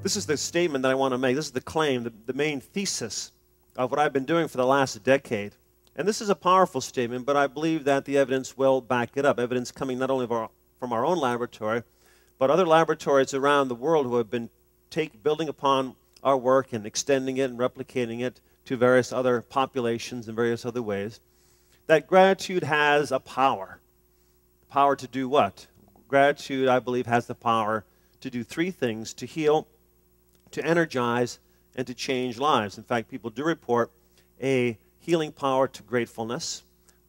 This is the statement that I want to make. This is the claim, the main thesis of what I've been doing for the last decade. And this is a powerful statement, but I believe that the evidence will back it up. Evidence coming not only from our own laboratory, but other laboratories around the world who have been building upon our work and extending it and replicating it to various other populations in various other ways. That gratitude has a power. Power to do what? Gratitude, I believe, has the power to do three things: to heal, to energize, and to change lives. In fact, people do report a healing power to gratefulness,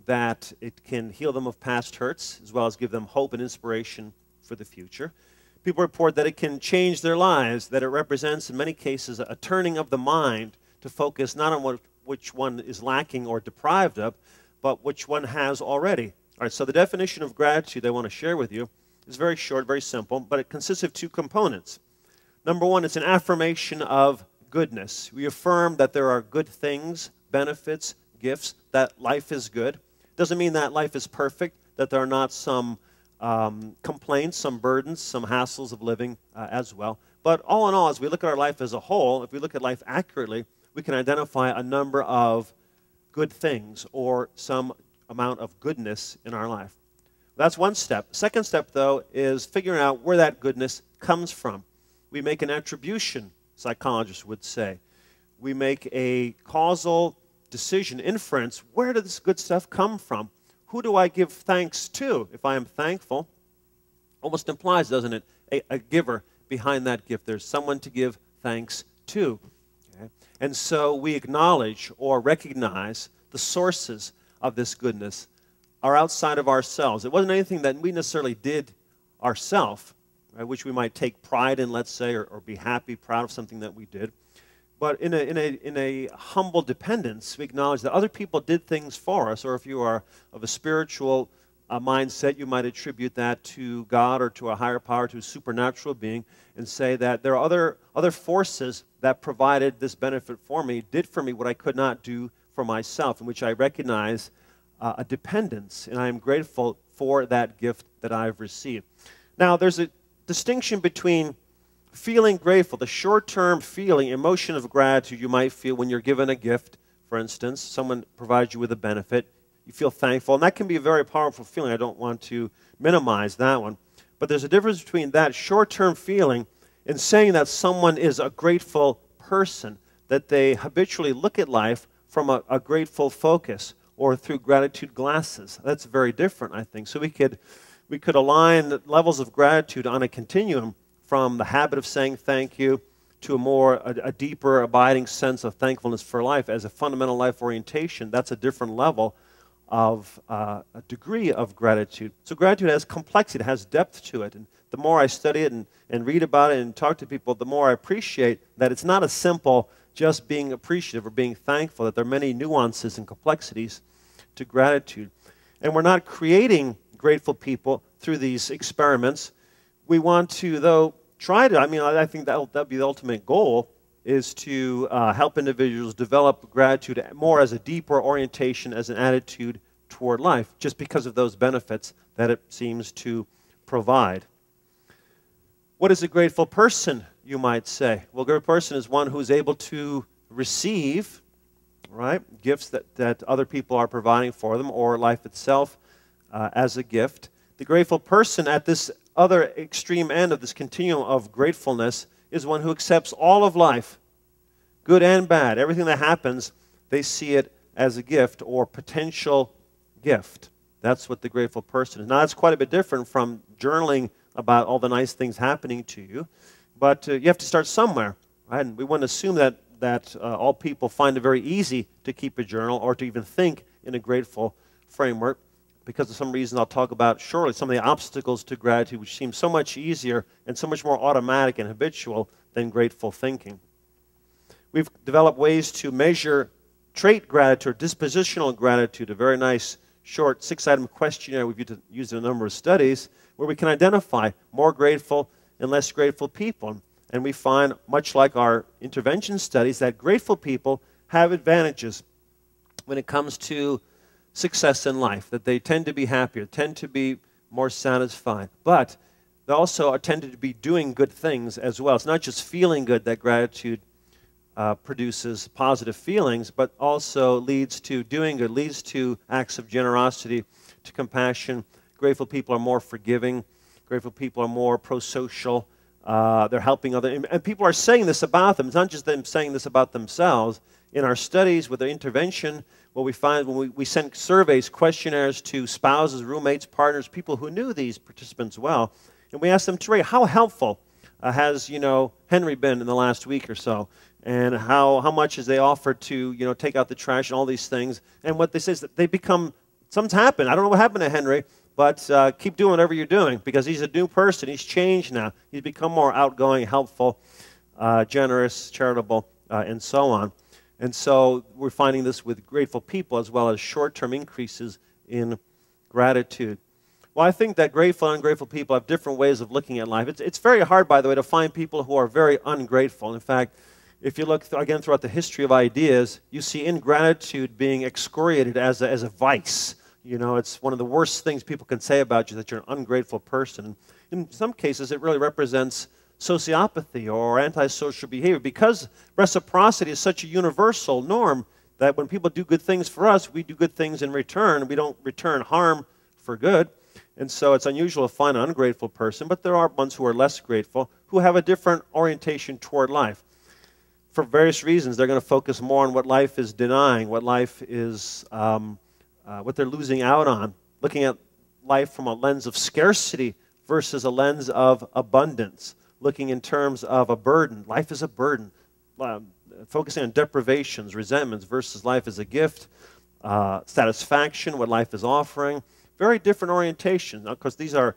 that it can heal them of past hurts, as well as give them hope and inspiration for the future. People report that it can change their lives, that it represents, in many cases, a turning of the mind to focus not on which one is lacking or deprived of, but which one has already. All right, so the definition of gratitude I want to share with you is very short, very simple, but it consists of two components. Number one, it's an affirmation of goodness. We affirm that there are good things, benefits, gifts, that life is good. Doesn't mean that life is perfect, that there are not some complaints, some burdens, some hassles of living as well. But all in all, as we look at our life as a whole, if we look at life accurately, we can identify a number of good things or some amount of goodness in our life. That's one step. Second step, though, is figuring out where that goodness comes from. We make an attribution, psychologists would say. We make a causal decision, inference. Where does this good stuff come from? Who do I give thanks to? If I am thankful, almost implies, doesn't it, a giver behind that gift. There's someone to give thanks to. Okay? And so we acknowledge or recognize the sources of this goodness are outside of ourselves. It wasn't anything that we necessarily did ourselves, right, which we might take pride in, let's say, or be happy, proud of something that we did. But in a humble dependence, we acknowledge that other people did things for us, or if you are of a spiritual mindset, you might attribute that to God or to a higher power, to a supernatural being, and say that there are other forces that provided this benefit for me, did for me what I could not do for myself, in which I recognize a dependence, and I am grateful for that gift that I've received. Now, there's a distinction between feeling grateful, the short-term feeling, emotion of gratitude you might feel when you're given a gift, for instance. Someone provides you with a benefit. You feel thankful, and that can be a very powerful feeling. I don't want to minimize that one. But there's a difference between that short-term feeling and saying that someone is a grateful person, that they habitually look at life from a grateful focus or through gratitude glasses. That's very different, I think. So we could align the levels of gratitude on a continuum from the habit of saying thank you to a deeper, abiding sense of thankfulness for life as a fundamental life orientation. That's a different level of a degree of gratitude. So gratitude has complexity, it has depth to it. And the more I study it and read about it and talk to people, the more I appreciate that it's not a simple just being appreciative or being thankful, that there are many nuances and complexities to gratitude. And we're not creating grateful people through these experiments. We want to, though, I think that'd be the ultimate goal, is to help individuals develop gratitude more as a deeper orientation, as an attitude toward life, just because of those benefits that it seems to provide. What is a grateful person, you might say? Well, a grateful person is one who's able to receive, right, gifts that other people are providing for them, or life itself as a gift. The grateful person at this other extreme end of this continuum of gratefulness is one who accepts all of life, good and bad. Everything that happens, they see it as a gift or potential gift. That's what the grateful person is. Now, that's quite a bit different from journaling about all the nice things happening to you, but you have to start somewhere, right? And we want to assume that all people find it very easy to keep a journal or to even think in a grateful framework, because of some reason I'll talk about shortly some of the obstacles to gratitude, which seem so much easier and so much more automatic and habitual than grateful thinking. We've developed ways to measure trait gratitude, dispositional gratitude, a very nice short 6-item questionnaire we've used in a number of studies where we can identify more grateful and less grateful people. And we find, much like our intervention studies, that grateful people have advantages when it comes to success in life, that they tend to be happier, tend to be more satisfied. But they also are tended to be doing good things as well. It's not just feeling good that gratitude produces positive feelings, but also leads to doing good, leads to acts of generosity, to compassion. Grateful people are more forgiving. Grateful people are more pro-social. They're helping others. And people are saying this about them. It's not just them saying this about themselves. In our studies with the intervention, what we find when we sent surveys, questionnaires to spouses, roommates, partners, people who knew these participants well, and we asked them to rate how helpful has Henry been in the last week or so, and how much has they offered to take out the trash and all these things. And what they say is that they become, something's happened. I don't know what happened to Henry, but keep doing whatever you're doing, because he's a new person. He's changed now. He's become more outgoing, helpful, generous, charitable, and so on. And so we're finding this with grateful people as well as short-term increases in gratitude. Well, I think that grateful and ungrateful people have different ways of looking at life. It's very hard, by the way, to find people who are very ungrateful. In fact, if you look, again, throughout the history of ideas, you see ingratitude being excoriated as a vice. It's one of the worst things people can say about you, that you're an ungrateful person. In some cases, it really represents sociopathy or antisocial behavior, because reciprocity is such a universal norm that when people do good things for us, we do good things in return. We don't return harm for good. And so it's unusual to find an ungrateful person, but there are ones who are less grateful, who have a different orientation toward life. For various reasons, they're going to focus more on what life is denying, what life is, what they're losing out on, looking at life from a lens of scarcity versus a lens of abundance, looking in terms of a burden. Life is a burden. Focusing on deprivations, resentments versus life as a gift, satisfaction, what life is offering. Very different orientation, because these are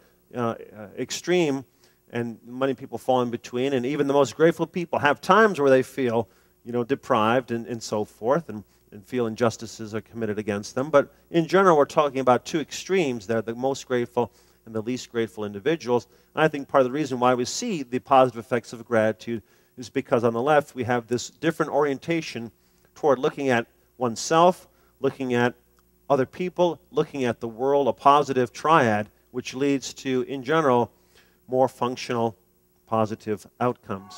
extreme, and many people fall in between. And even the most grateful people have times where they feel, deprived and so forth, and feel injustices are committed against them. But in general, we're talking about two extremes. They're the most grateful and the least grateful individuals. And I think part of the reason why we see the positive effects of gratitude is because on the left we have this different orientation toward looking at oneself, looking at other people, looking at the world, a positive triad, which leads to, in general, more functional, positive outcomes.